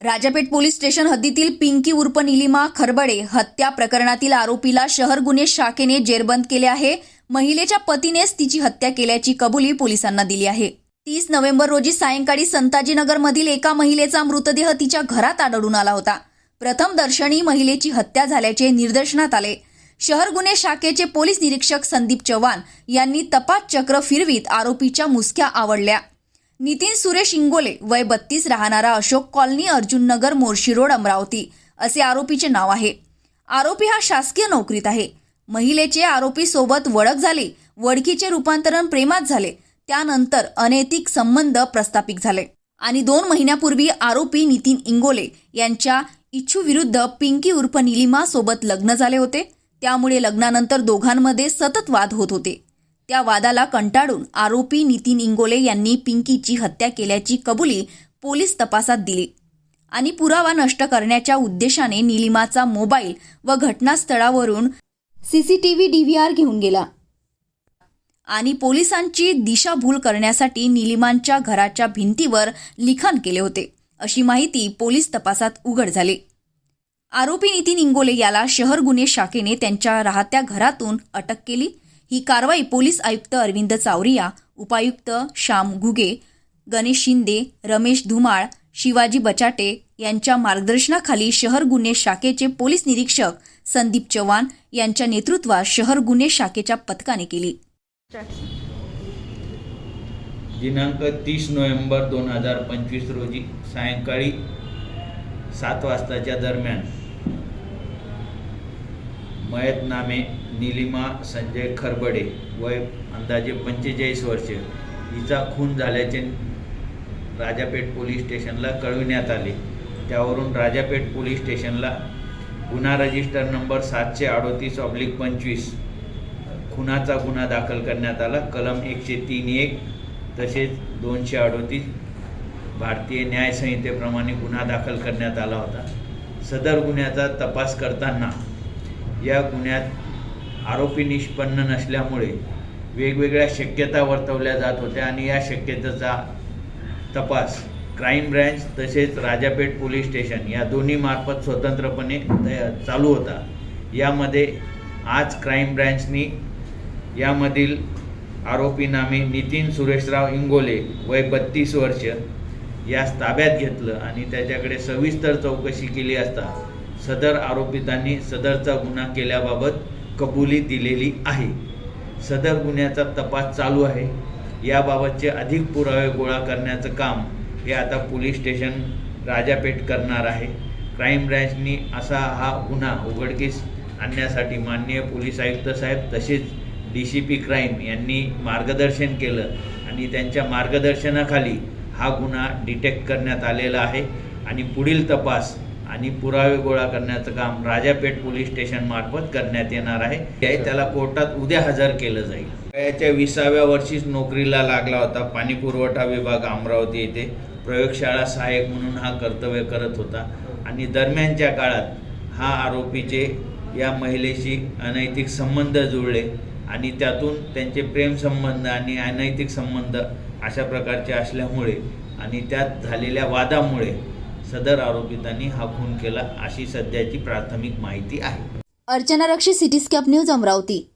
Rajapeth police station हद्दीतील पिंकी उर्फ निलिमा खरबडे हत्या प्रकरणातील आरोपीला शहर गुन्हे शाखेने जेरबंद केले आहे। महिलेच्या पतीनेच तिची हत्या केल्याची कबुली पोलिसांना दिली आहे। 30 नोव्हेंबर रोजी सायंकाळी संताजीनगरमधील एका महिलेचा मृतदेह तिच्या घरात आढळून आला होता। प्रथम दर्शनी महिलेची हत्या झाल्याचे निदर्शनास आले। शहर गुन्हे शाखेचे पोलीस निरीक्षक संदीप चव्हाण यांनी तपास चक्र फिरवीत आरोपीच्या मुसक्या आवळल्या। नितीन सुरेश इंगोले वय 32 राहणारा अशोक कॉलनी अर्जुन नगर मोर्शी रोड अमरावती असे आरोपीचे नाव आहे। आरोपी हा शासकीय नोकरीत आहे। महिलेचे आरोपी सोबत ओळख झाली, वडकीचे रूपांतरण प्रेमात झाले, त्यानंतर अनैतिक संबंध प्रस्थापित झाले आणि 2 महिन्यापूर्वी आरोपी नितीन इंगोले यांच्या इच्छेविरुद्ध पिंकी उर्फ निलिमा सोबत लग्न झाले होते। त्यामुळे लग्नानंतर दोघांमध्ये सतत वाद होत होते। त्या वादाला कंटाळून आरोपी नितीन इंगोले यांनी पिंकीची हत्या केल्याची कबुली पोलीस तपासात दिली आणि पुरावा नष्ट करण्याच्या उद्देशाने निलिमाचा मोबाईल व घटनास्थळावरून सीसीटीव्ही DVR घेऊन गेला आणि पोलिसांची दिशाभूल करण्यासाठी निलिमांच्या घराच्या भिंतीवर लिखाण केले होते, अशी माहिती पोलीस तपासात उघड झाली। आरोपी नितीन इंगोले याला शहर गुन्हे शाखेने त्यांच्या राहत्या घरातून अटक केली। ही कारवाई पोलीस आयुक्त अरविंद चावरिया, उपायुक्त श्याम घुगे, गणेश शिंदे, रमेश धुमाळ, शिवाजी बचाटे यांच्या मार्गदर्शनाखाली शहर गुन्हे शाखेचे पोलीस निरीक्षक संदीप चव्हाण यांच्या नेतृत्वात शहर गुन्हे शाखेच्या पथकाने केली। दिनांक 30 नोव्हेंबर 2025 रोजी सायंकाळी 7 वाजताच्या दरम्यान मयत नामे निलिमा संजय खरबडे वय अंदाजे 45 वर्षे हिचा खून झाल्याचे राजापेठ पोलीस स्टेशनला कळविण्यात आले। त्यावरून राजापेठ पोलीस स्टेशनला गुन्हा रजिस्टर नंबर 738/25 खुनाचा गुन्हा दाखल करण्यात आला। कलम 103(1) तसेच 238 भारतीय न्याय संहितेप्रमाणे गुन्हा दाखल करण्यात आला होता। सदर गुन्ह्याचा तपास करताना या गुन्ह्यात आरोपी निष्पन्न नसल्यामुळे वेगवेगळ्या शक्यता वर्तवल्या जात होत्या आणि या शक्यतेचा तपास क्राईम ब्रँच तसेच राजापेठ पोलीस स्टेशन या दोन्ही मार्फत स्वतंत्रपणे चालू होता। यामध्ये आज क्राईम ब्रँचनी यामधील आरोपी नामे नितीन सुरेशराव इंगोले वय 32 वर्ष यास ताब्यात घेतलं आणि त्याच्याकडे सविस्तर चौकशी केली असता सदर आरोपितांनी सदरचा गुन्हा केल्याबाबत कबुली दिलेली आहे। सदर गुन्ह्याचा तपास चालू आहे। याबाबतचे अधिक पुरावे गोळा करण्याचं काम हे आता पोलीस स्टेशन राजापेठ करणार आहे। क्राईम ब्रँचनी असा हा गुन्हा उघडकीस आणण्यासाठी माननीय पोलीस आयुक्त साहेब तसेच DCP क्राईम यांनी मार्गदर्शन केलं आणि त्यांच्या मार्गदर्शनाखाली हा गुन्हा डिटेक्ट करण्यात आलेला आहे आणि पुढील तपास आणि पुरावे गोळा करण्याचं काम राजापेठ पोलीस स्टेशन मार्फत करण्यात येणार आहे। त्याला कोर्टात उद्या हजर केलं जाईल। वयाच्या 20व्या वर्षीच नोकरीला लागला होता। पाणी पुरवठा विभाग अमरावती येथे प्रयोगशाळा सहाय्यक म्हणून हा कर्तव्य करत होता आणि दरम्यानच्या काळात हा आरोपीचे या महिलेशी अनैतिक संबंध जुळले आणि त्यातून त्यांचे प्रेम संबंध आणि अनैतिक संबंध अशा प्रकारचे असल्यामुळे आणि त्यात झालेल्या वादामुळे सदर आरोपितांनी हा खून केला अशी सध्याची प्राथमिक माहिती आहे। अर्चना रक्षी, सिटी स्कॅप न्यूज अमरावती।